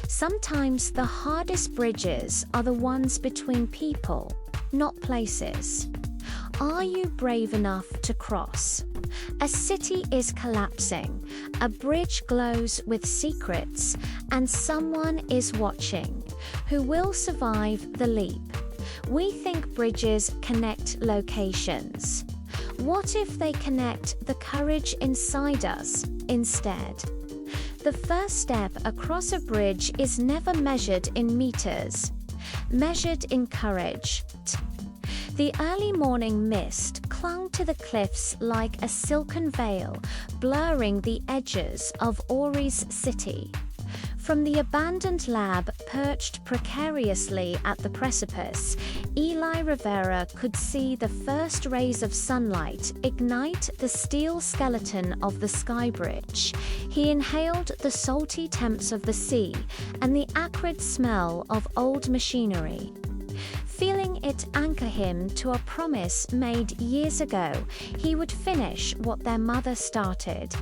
Sometimes the hardest bridges are the ones between people, not places. Are you brave enough to cross? A city is collapsing, a bridge glows with secrets, and someone is watching. Who will survive the leap? We think bridges connect locations. What if they connect the courage inside us instead? The first step across a bridge is never measured in meters, measured in courage. The early morning mist clung to the cliffs like a silken veil, blurring the edges of Ori's city. From the abandoned lab perched precariously at the precipice, Kai Rivera could see the first rays of sunlight ignite the steel skeleton of the Skybridge. He inhaled the salty temps of the sea and the acrid smell of old machinery. Feeling it anchor him to a promise made years ago, he would finish what their mother started.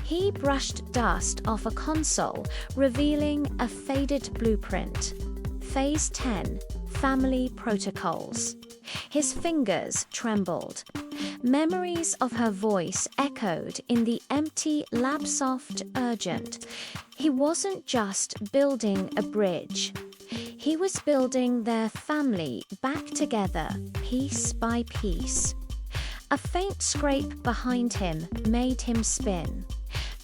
He brushed dust off a console, revealing a faded blueprint. Phase 10, Family Protocols. His fingers trembled. Memories of her voice echoed in the empty lab soft urgent. He wasn't just building a bridge. He was building their family back together, piece by piece. A faint scrape behind him made him spin.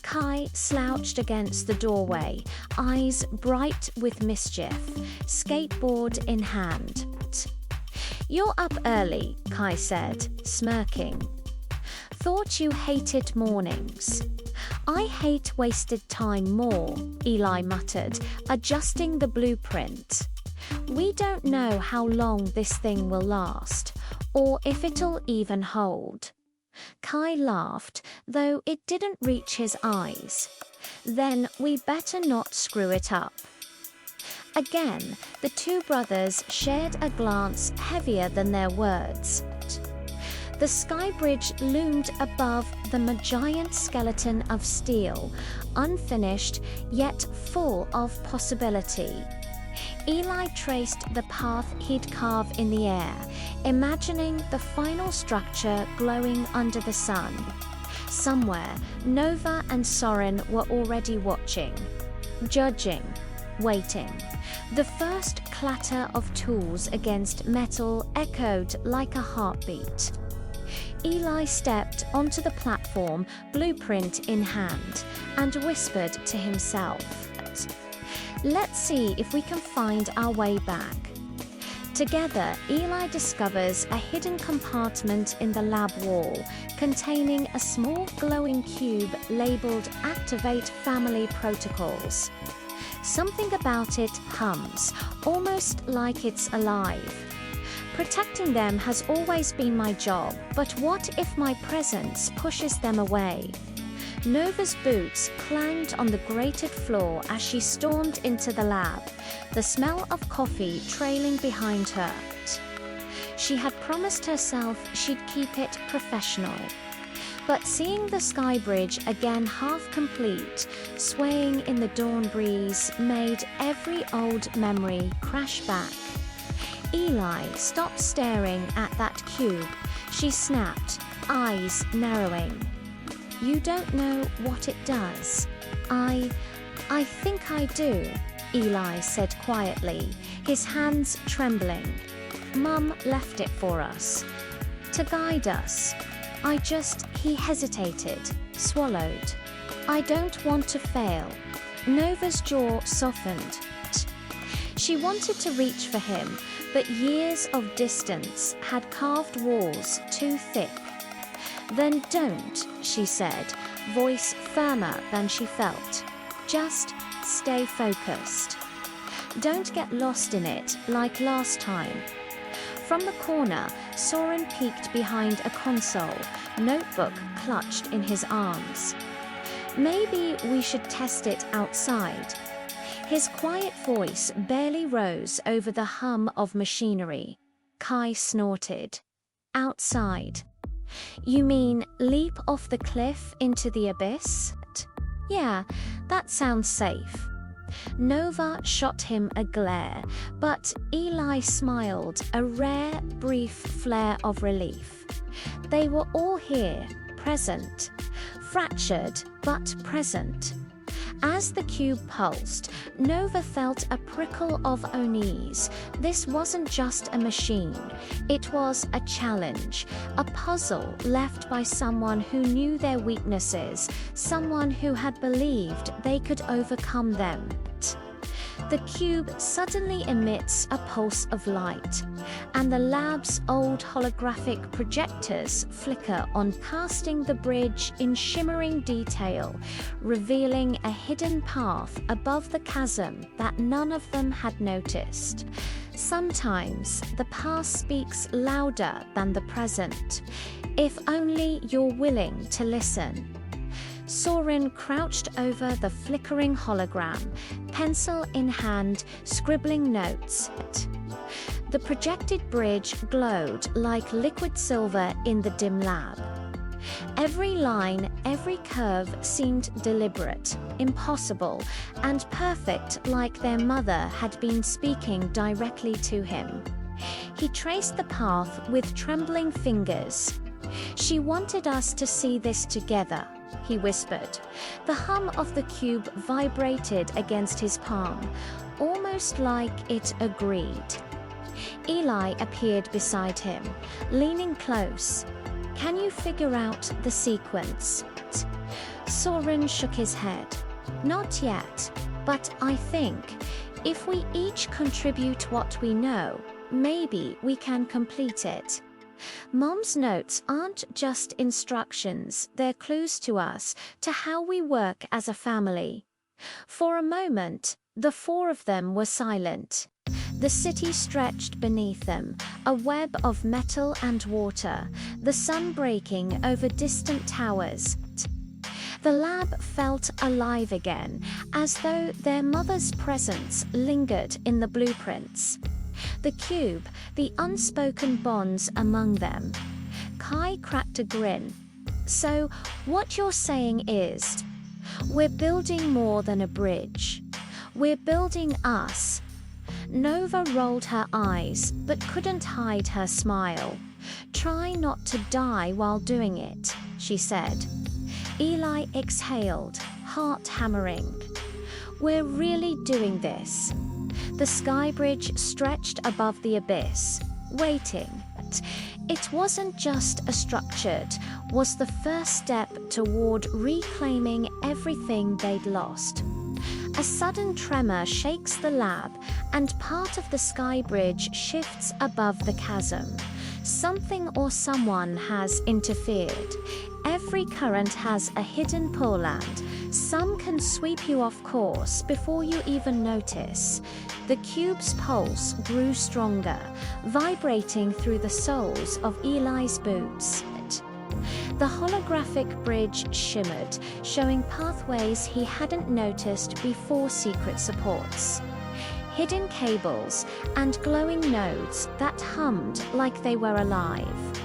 Kai slouched against the doorway, eyes bright with mischief, skateboard in hand. "You're up early," Kai said, smirking. "Thought you hated mornings." "I hate wasted time more," Kai muttered, adjusting the blueprint. "We don't know how long this thing will last, or if it'll even hold." Kai laughed, though it didn't reach his eyes. "Then we better not screw it up." Again, the two brothers shared a glance heavier than their words. The Skybridge loomed above them, a giant skeleton of steel, unfinished yet full of possibility. Kai traced the path he'd carve in the air, imagining the final structure glowing under the sun. Somewhere, Nova and Soren were already watching, judging, waiting. The first clatter of tools against metal echoed like a heartbeat. Kai stepped onto the platform, blueprint in hand, and whispered to himself, "Let's see if we can find our way back." Together, Kai discovers a hidden compartment in the lab wall, containing a small glowing cube labeled "Activate Family Protocols." Something about it hums, almost like it's alive. "Protecting them has always been my job, but what if my presence pushes them away?" Nova's boots clanged on the grated floor as she stormed into the lab, the smell of coffee trailing behind her. She had promised herself she'd keep it professional. But seeing the Skybridge again half complete, swaying in the dawn breeze, made every old memory crash back. Kai stopped staring at that cube. She snapped, eyes narrowing. "You don't know what it does." I think I do," Kai said quietly, his hands trembling. "Mum left it for us. To guide us. He hesitated, swallowed. "I don't want to fail." Nova's jaw softened. She wanted to reach for him, but years of distance had carved walls too thick. "Then don't," she said, voice firmer than she felt. "Just stay focused. Don't get lost in it like last time." From the corner, Soren peeked behind a console, notebook clutched in his arms. "Maybe we should test it outside." His quiet voice barely rose over the hum of machinery. Kai snorted. "Outside? You mean leap off the cliff into the abyss?" "Yeah, that sounds safe." Nova shot him a glare, but Eli smiled, a rare, brief flare of relief. They were all here, present. Fractured, but present. As the cube pulsed, Nova felt a prickle of unease. This wasn't just a machine. It was a challenge, a puzzle left by someone who knew their weaknesses, someone who had believed they could overcome them. The cube suddenly emits a pulse of light, and the lab's old holographic projectors flicker on, casting the bridge in shimmering detail, revealing a hidden path above the chasm that none of them had noticed. Sometimes the past speaks louder than the present, if only you're willing to listen. Soren crouched over the flickering hologram, pencil in hand, scribbling notes. The projected bridge glowed like liquid silver in the dim lab. Every line, every curve seemed deliberate, impossible, and perfect, like their mother had been speaking directly to him. He traced the path with trembling fingers. "She wanted us to see this together," he whispered. The hum of the cube vibrated against his palm, almost like it agreed. Eli appeared beside him, leaning close. "Can you figure out the sequence?" Soren shook his head. "Not yet, but I think if we each contribute what we know, maybe we can complete it." Mom's notes aren't just instructions, they're clues to us, to how we work as a family. For a moment, the four of them were silent. The city stretched beneath them, a web of metal and water, the sun breaking over distant towers. The lab felt alive again, as though their mother's presence lingered in the blueprints. The cube, the unspoken bonds among them. Kai cracked a grin. "So, what you're saying is, we're building more than a bridge. We're building us." Nova rolled her eyes, but couldn't hide her smile. "Try not to die while doing it," she said. Eli exhaled, heart hammering. "We're really doing this." The Skybridge stretched above the abyss, waiting. It wasn't just a structure, was the first step toward reclaiming everything they'd lost. A sudden tremor shakes the lab, and part of the Skybridge shifts above the chasm. Something or someone has interfered. Every current has a hidden pull, and some can sweep you off course before you even notice. The cube's pulse grew stronger, vibrating through the soles of Eli's boots. The holographic bridge shimmered, showing pathways he hadn't noticed before, secret supports, hidden cables, and glowing nodes that hummed like they were alive.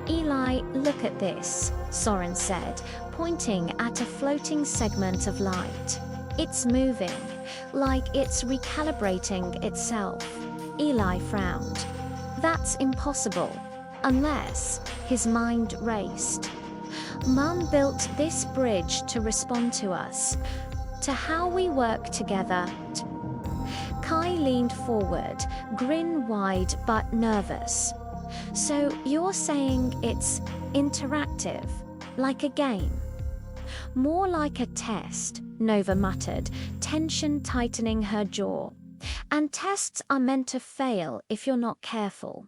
"Eli, look at this," Soren said, pointing at a floating segment of light. "It's moving, like it's recalibrating itself." Eli frowned. "That's impossible. Unless," his mind raced. "Mum built this bridge to respond to us, to how we work together." Kai leaned forward, grin wide but nervous. "So you're saying it's interactive, like a game?" "More like a test," Nova muttered, tension tightening her jaw. "And tests are meant to fail if you're not careful."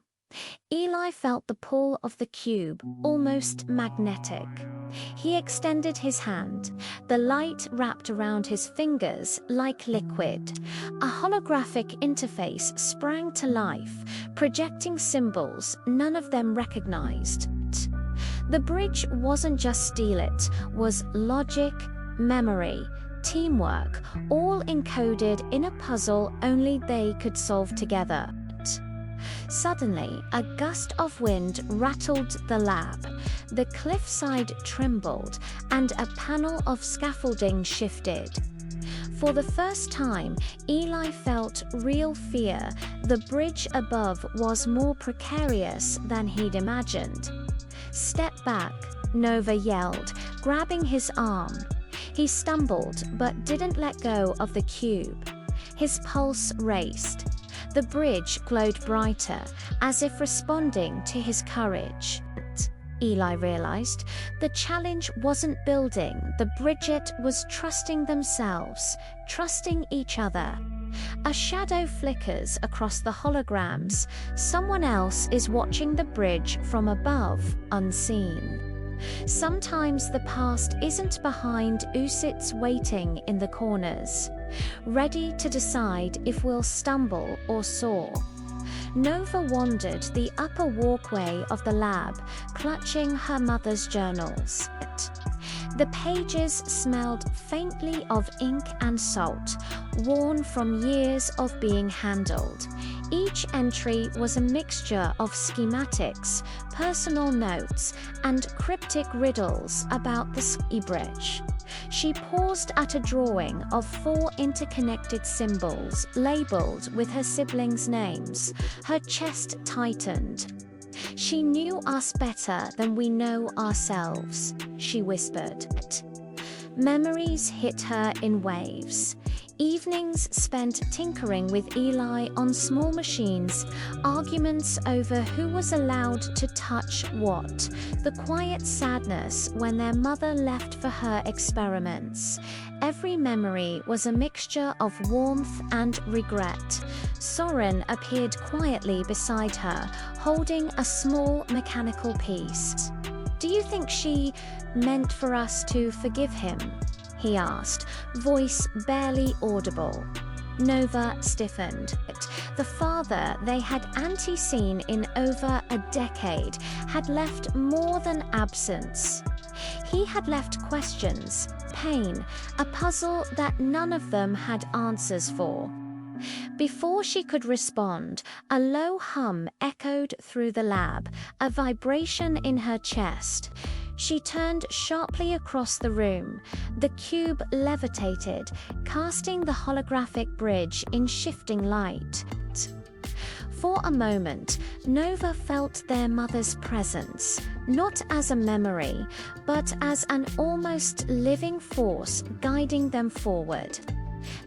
Eli felt the pull of the cube, almost magnetic. He extended his hand. The light wrapped around his fingers like liquid. A holographic interface sprang to life, projecting symbols none of them recognized. The bridge wasn't just steel, it was logic, memory, teamwork, all encoded in a puzzle only they could solve together. Suddenly, a gust of wind rattled the lab. The cliffside trembled, and a panel of scaffolding shifted. For the first time, Eli felt real fear. The bridge above was more precarious than he'd imagined. "Step back," Nova yelled, grabbing his arm. He stumbled but didn't let go of the cube. His pulse raced. The bridge glowed brighter, as if responding to his courage. Eli realized the challenge wasn't building, the Bridget was trusting themselves, trusting each other. A shadow flickers across the holograms. Someone else is watching the bridge from above, unseen. Sometimes the past isn't behind us, it's waiting in the corners, ready to decide if we'll stumble or soar. Nova wandered the upper walkway of the lab, clutching her mother's journals. The pages smelled faintly of ink and salt, worn from years of being handled. Each entry was a mixture of schematics, personal notes, and cryptic riddles about the Skybridge. She paused at a drawing of 4 interconnected symbols labeled with her siblings' names. Her chest tightened. "She knew us better than we know ourselves," she whispered. Memories hit her in waves. Evenings spent tinkering with Eli on small machines, arguments over who was allowed to touch what, the quiet sadness when their mother left for her experiments. Every memory was a mixture of warmth and regret. Soren appeared quietly beside her, holding a small mechanical piece. "Do you think she meant for us to forgive him?" he asked, voice barely audible. Nova stiffened. The father they had seen in over a decade had left more than absence. He had left questions, pain, a puzzle that none of them had answers for. Before she could respond, a low hum echoed through the lab, a vibration in her chest. She turned sharply across the room. The cube levitated, casting the holographic bridge in shifting light. For a moment, Nova felt their mother's presence, not as a memory, but as an almost living force guiding them forward.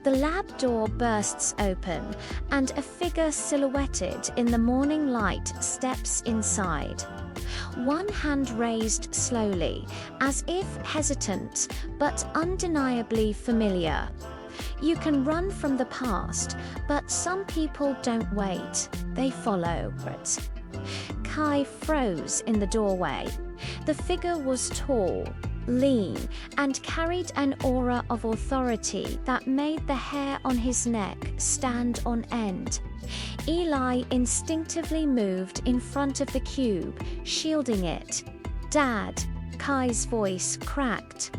The lab door bursts open, and a figure silhouetted in the morning light steps inside. One hand raised slowly, as if hesitant, but undeniably familiar. You can run from the past, but some people don't wait, they follow it. Kai froze in the doorway. The figure was tall, lean, and carried an aura of authority that made the hair on his neck stand on end. Eli instinctively moved in front of the cube, shielding it. "Dad," Kai's voice cracked.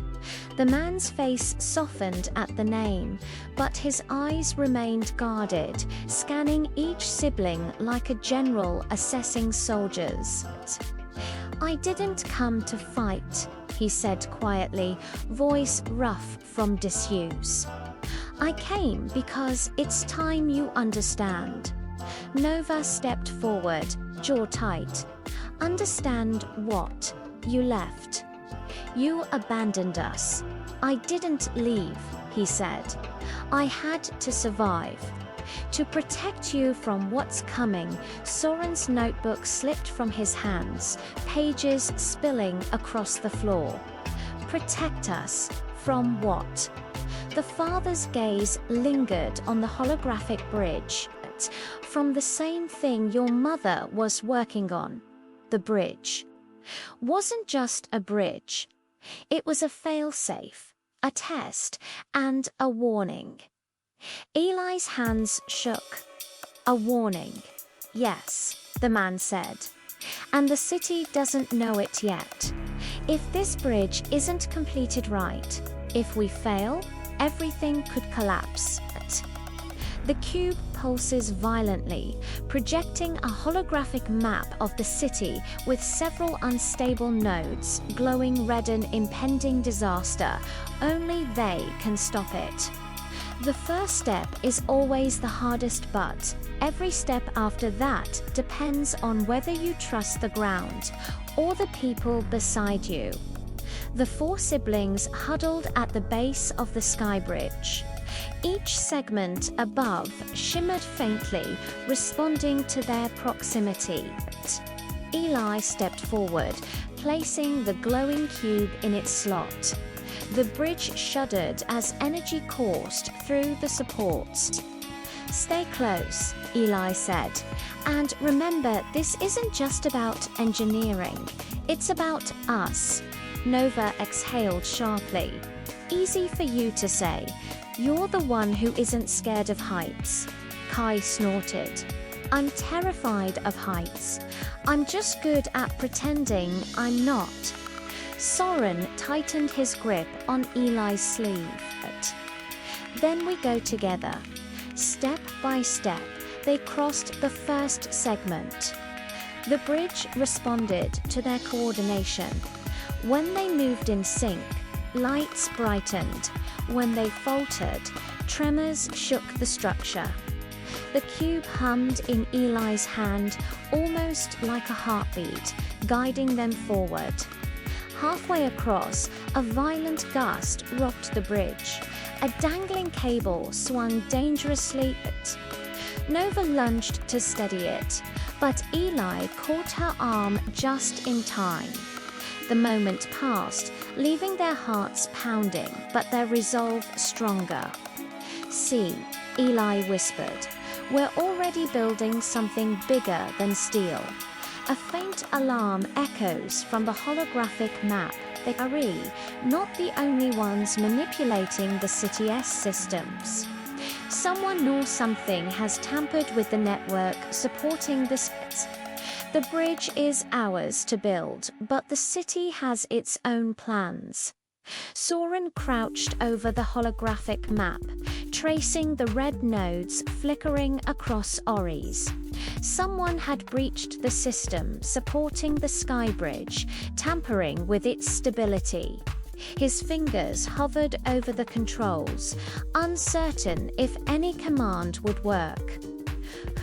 The man's face softened at the name, but his eyes remained guarded, scanning each sibling like a general assessing soldiers. "I didn't come to fight," he said quietly, voice rough from disuse. "I came because it's time you understand." Nova stepped forward, jaw tight. "Understand what? You left. You abandoned us." "I didn't leave," he said. "I had to survive. To protect you from what's coming." Soren's notebook slipped from his hands, pages spilling across the floor. "Protect us from what?" The father's gaze lingered on the holographic bridge. "From the same thing your mother was working on." The bridge wasn't just a bridge. It was a failsafe, a test, and a warning. Eli's hands shook. "A warning. Yes," the man said. "And the city doesn't know it yet. If this bridge isn't completed right, if we fail, everything could collapse." The cube pulses violently, projecting a holographic map of the city with several unstable nodes glowing red, an impending disaster. Only they can stop it. The first step is always the hardest, but every step after that depends on whether you trust the ground or the people beside you. The four siblings huddled at the base of the Skybridge. Each segment above shimmered faintly, responding to their proximity. Eli stepped forward, placing the glowing cube in its slot. The bridge shuddered as energy coursed through the supports. "Stay close," Eli said. "And remember, this isn't just about engineering. It's about us." Nova exhaled sharply. "Easy for you to say. You're the one who isn't scared of heights." Kai snorted. "I'm terrified of heights. I'm just good at pretending I'm not." Soren tightened his grip on Eli's sleeve. "Then we go together." Step by step, they crossed the first segment. The bridge responded to their coordination. When they moved in sync, lights brightened. When they faltered, tremors shook the structure. The cube hummed in Eli's hand, almost like a heartbeat, guiding them forward. Halfway across, a violent gust rocked the bridge. A dangling cable swung dangerously. Nova lunged to steady it, but Eli caught her arm just in time. The moment passed, leaving their hearts pounding, but their resolve stronger. "See," Eli whispered, "we're already building something bigger than steel." A faint alarm echoes from the holographic map. They are not the only ones manipulating the city's systems. Someone or something has tampered with the network supporting this. The bridge is ours to build, but the city has its own plans. Soren crouched over the holographic map, tracing the red nodes flickering across Ori's. Someone had breached the system supporting the Skybridge, tampering with its stability. His fingers hovered over the controls, uncertain if any command would work.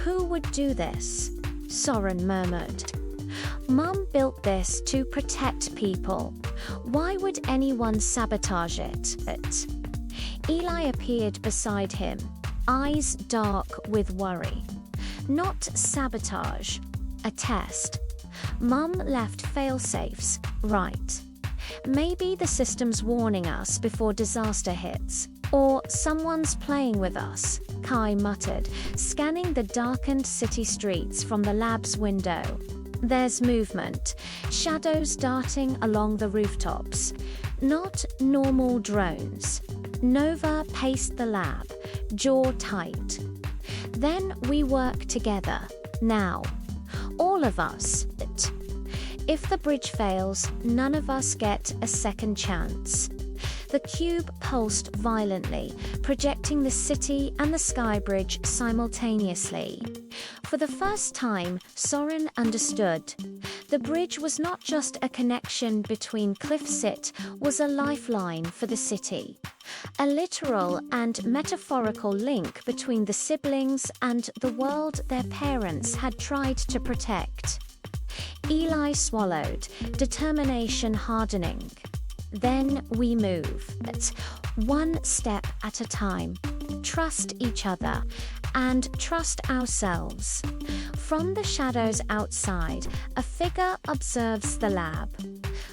"Who would do this?" Soren murmured. "Mum built this to protect people. Why would anyone sabotage it?" Eli appeared beside him, eyes dark with worry. "Not sabotage. A test. Mum left failsafes, right? Maybe the system's warning us before disaster hits. Or someone's playing with us," Kai muttered, scanning the darkened city streets from the lab's window. "There's movement, shadows darting along the rooftops. Not normal drones." Nova paced the lab, jaw tight. "Then we work together. Now. All of us. If the bridge fails, none of us get a second chance." The cube pulsed violently, projecting the city and the Skybridge simultaneously. For the first time, Soren understood. The bridge was not just a connection between cliffs, it was a lifeline for the city. A literal and metaphorical link between the siblings and the world their parents had tried to protect. Eli swallowed, determination hardening. "Then we move. One step at a time. Trust each other and trust ourselves." From the shadows outside, a figure observes the lab.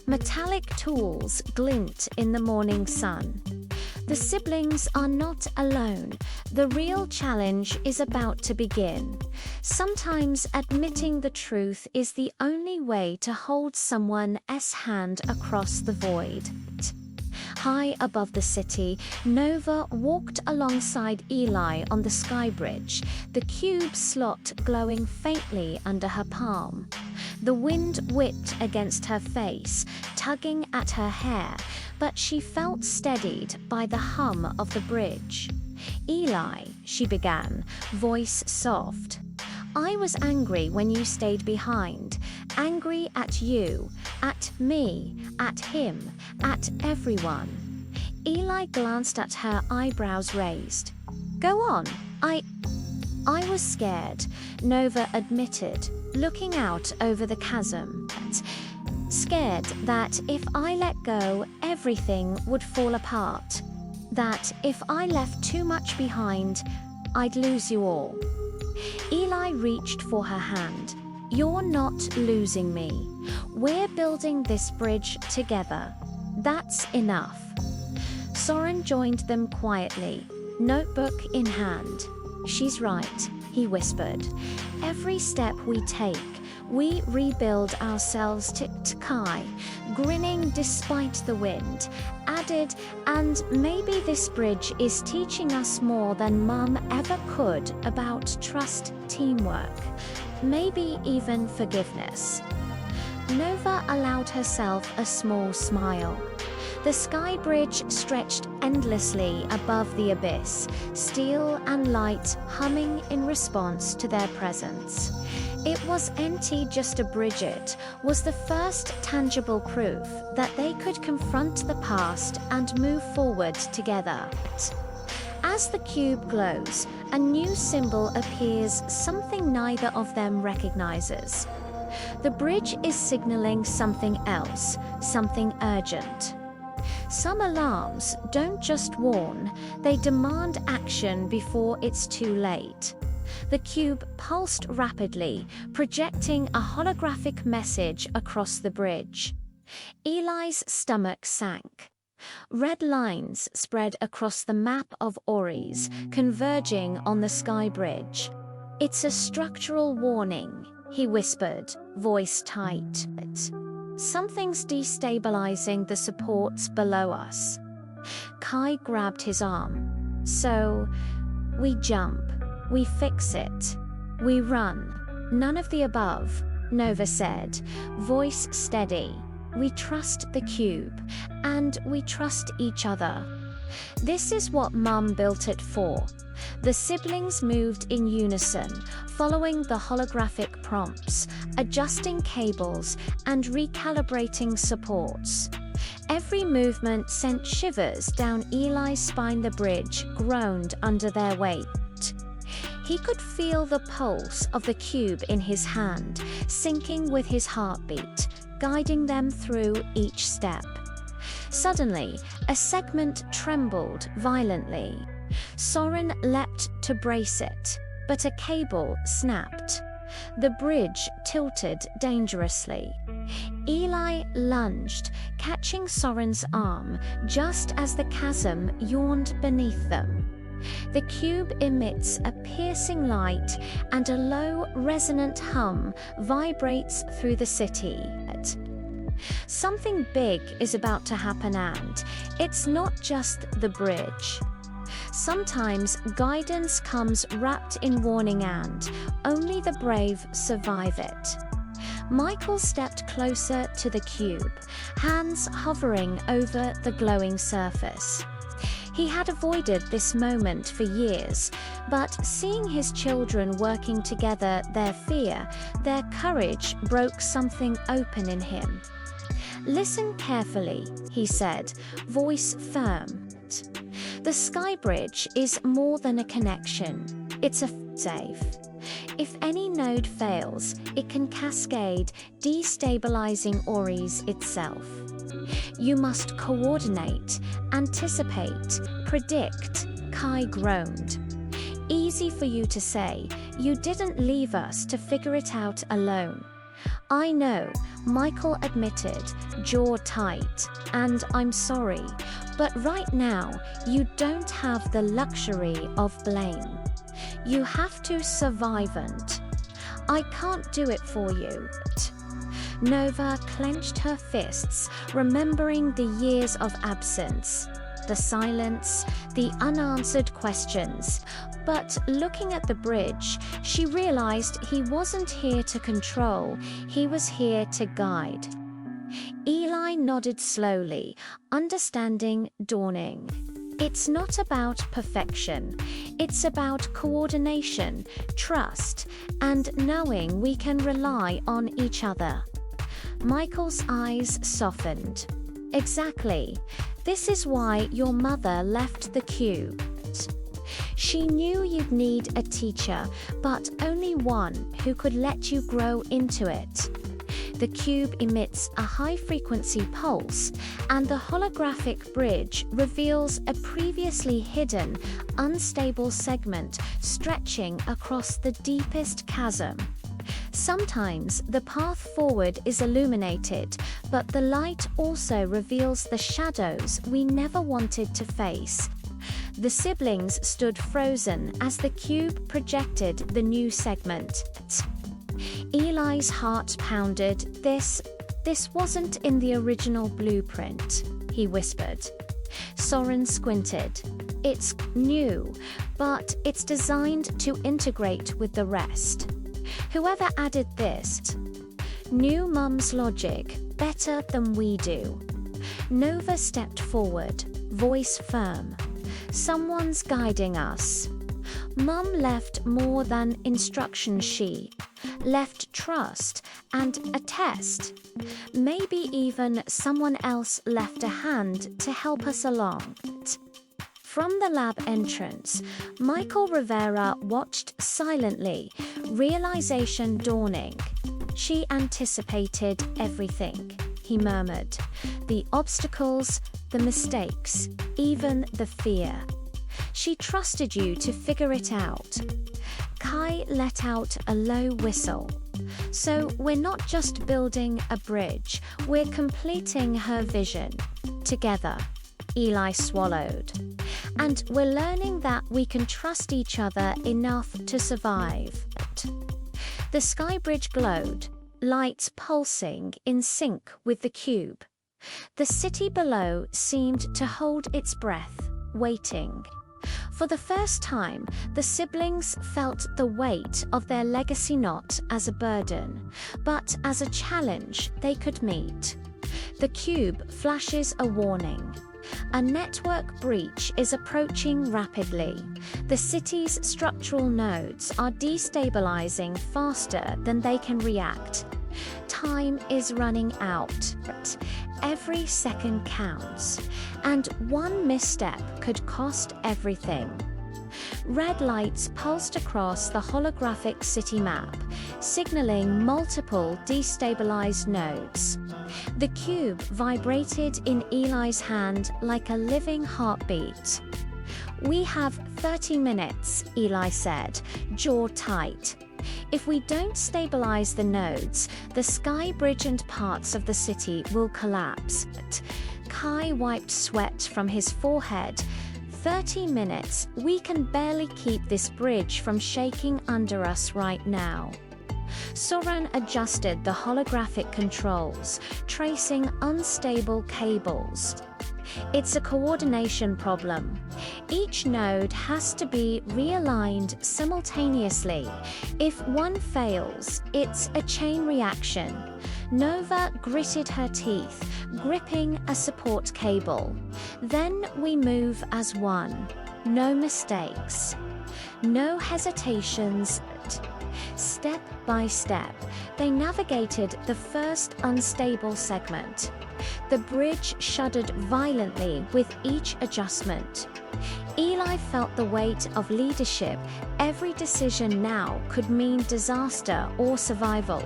Metallic tools glint in the morning sun. The siblings are not alone. The real challenge is about to begin. Sometimes admitting the truth is the only way to hold someone's hand across the void. High above the city, Nova walked alongside Eli on the Skybridge, the cube slot glowing faintly under her palm. The wind whipped against her face, tugging at her hair, but she felt steadied by the hum of the bridge. "Eli," she began, voice soft. "I was angry when you stayed behind. Angry at you, at me, at him, at everyone." Eli glanced at her, eyebrows raised. Go on. I was scared, Nova admitted, looking out over the chasm. Scared that if I let go, everything would fall apart. That if I left too much behind, I'd lose you all. Eli reached for her hand. You're not losing me. We're building this bridge together. That's enough. Soren joined them quietly, notebook in hand. She's right, he whispered. Every step we take, we rebuild ourselves to Kai, grinning despite the wind, added, and maybe this bridge is teaching us more than Mum ever could about trust, teamwork, maybe even forgiveness. Nova allowed herself a small smile. The Skybridge stretched endlessly above the abyss, steel and light humming in response to their presence. It was empty, just a bridge. It was the first tangible proof that they could confront the past and move forward together. As the cube glows, a new symbol appears, something neither of them recognizes. The bridge is signaling something else, something urgent. Some alarms don't just warn, they demand action before it's too late. The cube pulsed rapidly, projecting a holographic message across the bridge. Eli's stomach sank. Red lines spread across the map of Oris, converging on the Skybridge. It's a structural warning, he whispered, voice tight. Something's destabilizing the supports below us. Kai grabbed his arm. So, we jump. We fix it. We run. None of the above, Nova said, voice steady. We trust the cube, and we trust each other. This is what Mum built it for. The siblings moved in unison, following the holographic prompts, adjusting cables, and recalibrating supports. Every movement sent shivers down Eli's spine. The bridge groaned under their weight. He could feel the pulse of the cube in his hand, syncing with his heartbeat, guiding them through each step. Suddenly, a segment trembled violently. Soren leapt to brace it, but a cable snapped. The bridge tilted dangerously. Eli lunged, catching Soren's arm just as the chasm yawned beneath them. The cube emits a piercing light, and a low, resonant hum vibrates through the city. Something big is about to happen, and it's not just the bridge. Sometimes guidance comes wrapped in warning, and only the brave survive it. Michael stepped closer to the cube, hands hovering over the glowing surface. He had avoided this moment for years, but seeing his children working together, their fear, their courage broke something open in him. Listen carefully, he said, voice firm. The Skybridge is more than a connection. It's a safe. If any node fails, it can cascade, destabilizing Oris itself. You must coordinate, anticipate, predict, Kai groaned. Easy for you to say, you didn't leave us to figure it out alone. I know, Michael admitted, jaw tight, and I'm sorry, but right now, you don't have the luxury of blame. You have to survive, and I can't do it for you. Nova clenched her fists, remembering the years of absence, the silence, the unanswered questions. But looking at the bridge, she realized he wasn't here to control, he was here to guide. Eli nodded slowly, understanding dawning. It's not about perfection. It's about coordination, trust, and knowing we can rely on each other. Michael's eyes softened. Exactly. This is why your mother left the cube. She knew you'd need a teacher, but only one who could let you grow into it. The cube emits a high-frequency pulse, and the holographic bridge reveals a previously hidden, unstable segment stretching across the deepest chasm. Sometimes the path forward is illuminated, but the light also reveals the shadows we never wanted to face. The siblings stood frozen as the cube projected the new segment. Eli's heart pounded. This wasn't in the original blueprint, he whispered. Soren squinted. It's new, but it's designed to integrate with the rest. Whoever added this knew Mum's logic better than we do. Nova stepped forward, voice firm. Someone's guiding us. Mum left more than instructions. She left trust and a test. Maybe even someone else left a hand to help us along. From the lab entrance, Kai Rivera watched silently, realization dawning. She anticipated everything, he murmured. The obstacles, the mistakes, even the fear. She trusted you to figure it out. Kai let out a low whistle. So we're not just building a bridge, we're completing her vision. Together. Eli swallowed. And we're learning that we can trust each other enough to survive. The Skybridge glowed, lights pulsing in sync with the cube. The city below seemed to hold its breath, waiting. For the first time, the siblings felt the weight of their legacy not as a burden, but as a challenge they could meet. The cube flashes a warning. A network breach is approaching rapidly. The city's structural nodes are destabilizing faster than they can react. Time is running out. Every second counts, and one misstep could cost everything. Red lights pulsed across the holographic city map, signaling multiple destabilized nodes. The cube vibrated in Eli's hand like a living heartbeat. We have 30 minutes, Eli said, jaw tight. If we don't stabilize the nodes, the Skybridge and parts of the city will collapse. Kai wiped sweat from his forehead. 30 minutes, we can barely keep this bridge from shaking under us right now. Soren adjusted the holographic controls, tracing unstable cables. It's a coordination problem. Each node has to be realigned simultaneously. If one fails, it's a chain reaction. Nova gritted her teeth, gripping a support cable. Then we move as one. No mistakes. No hesitations. Step by step, they navigated the first unstable segment. The bridge shuddered violently with each adjustment. Eli felt the weight of leadership. Every decision now could mean disaster or survival.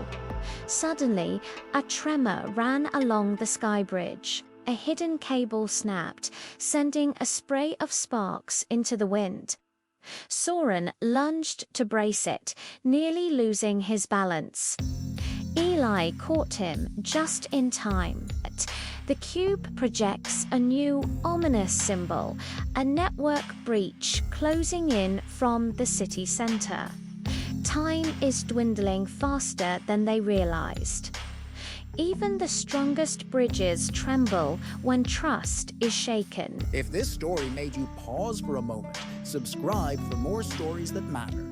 Suddenly, a tremor ran along the Skybridge. A hidden cable snapped, sending a spray of sparks into the wind. Soren lunged to brace it, nearly losing his balance. Eli caught him just in time. The cube projects a new, ominous symbol, a network breach closing in from the city center. Time is dwindling faster than they realized. Even the strongest bridges tremble when trust is shaken. If this story made you pause for a moment, subscribe for more stories that matter.